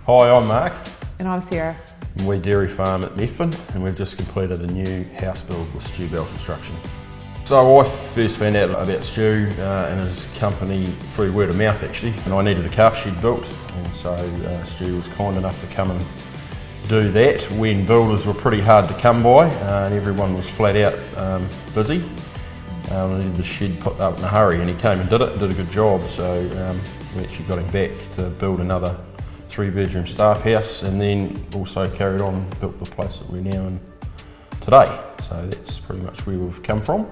Hi, I'm Mark. And I'm Sarah. And we dairy farm at Methven, and we've just completed a new house build with Stu Bell Construction. So I first found out about Stu and his company through word of mouth actually, and I needed a calf shed built, and so Stu was kind enough to come and do that when builders were pretty hard to come by and everyone was flat out busy. I needed the shed put up in a hurry, and he came and did it and did a good job, so we actually got him back to build another 3-bedroom staff house, and then also carried on and built the place that we're now in today. So that's pretty much where we've come from.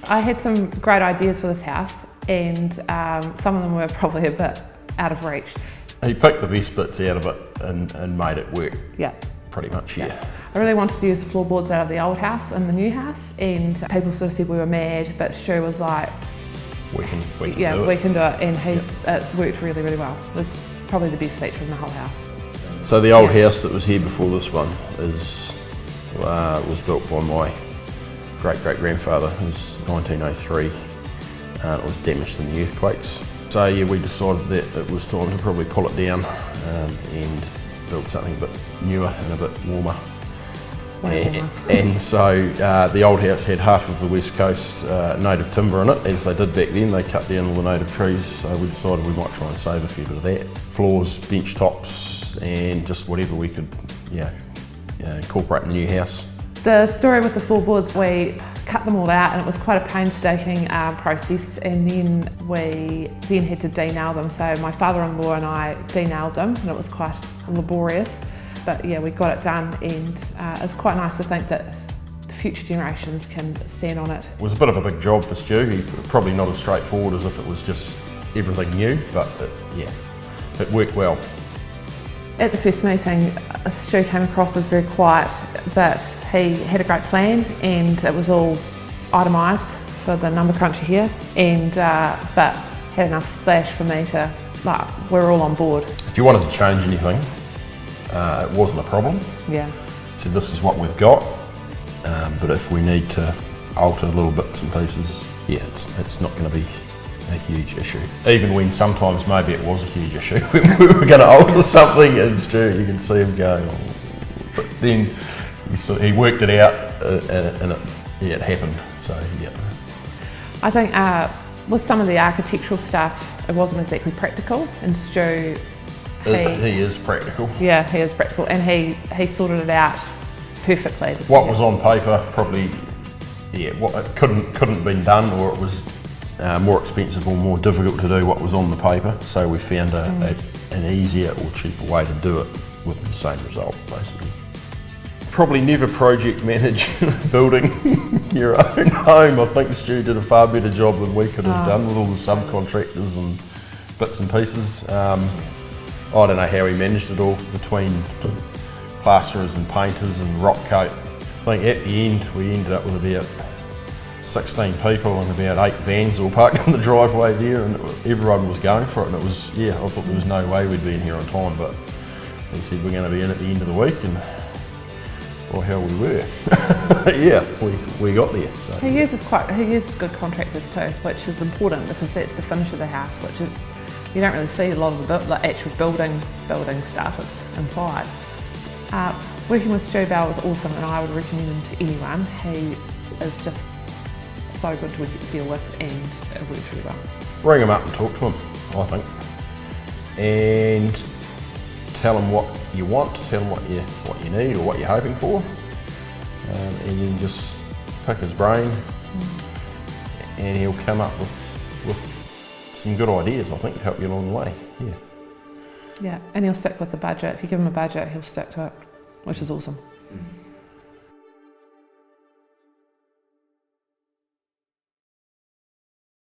I had some great ideas for this house, and some of them were probably a bit out of reach. He picked the best bits out of it and made it work. Yeah. Pretty much, yeah. I really wanted to use the floorboards out of the old house and the new house, and people sort of said we were mad, but Stu was like, we can do it. We can do it, and it worked really, really well. It was probably the best feature in the whole house. So the old house that was here before this one was built by my great-great-grandfather. It was 1903. It was damaged in the earthquakes. So yeah, we decided that it was time to probably pull it down and build something a bit newer and a bit warmer. And so the old house had half of the west coast native timber in it, as they did back then. They cut down all the native trees, so we decided we might try and save a fair bit of that. Floors, bench tops, and just whatever we could incorporate in the new house. The story with the floorboards, we cut them all out, and it was quite a painstaking process, and then we had to de-nail them. So my father-in-law and I de-nailed them, and it was quite laborious. But yeah, we got it done, and it's quite nice to think that the future generations can stand on it. It was a bit of a big job for Stu. Probably not as straightforward as if it was just everything new, but it worked well. At the first meeting, Stu came across as very quiet, but he had a great plan, and it was all itemised for the number cruncher here, and but had enough splash for me to, we're all on board. If you wanted to change anything, it wasn't a problem. Yeah. So this is what we've got, but if we need to alter little bits and pieces, it's not going to be a huge issue. Even when sometimes maybe it was a huge issue when we were going to alter something, and Stu, you can see him going, but then he worked it out, and it happened. So yeah. I think with some of the architectural stuff, it wasn't exactly practical, and Stu. He is practical. Yeah, he is practical, and he sorted it out perfectly. What was on paper probably, what it couldn't have been done, or it was more expensive or more difficult to do what was on the paper. So we found an easier or cheaper way to do it with the same result, basically. Probably never project manage building your own home. I think Stu did a far better job than we could have done with all the subcontractors and bits and pieces. I don't know how he managed it all between plasterers and painters and rock coat. I think at the end we ended up with about 16 people and about 8 vans all parked in the driveway there, and everyone was going for it, and it was, I thought there was no way we'd be in here on time, but he said we're going to be in at the end of the week, and well, hell, we were. we got there. So. He uses good contractors too, which is important because that's the finish of the house, which is, you don't really see a lot of the actual building stuff. It's inside. Working with Stu Bell was awesome, and I would recommend him to anyone. He is just so good to deal with, and it works really well. Ring him up and talk to him, I think, and tell him what you want, tell him what you need or what you're hoping for, and then just pick his brain, and he'll come up with some good ideas, I think, to help you along the way. Yeah, and he'll stick with the budget. If you give him a budget, he'll stick to it, which is awesome.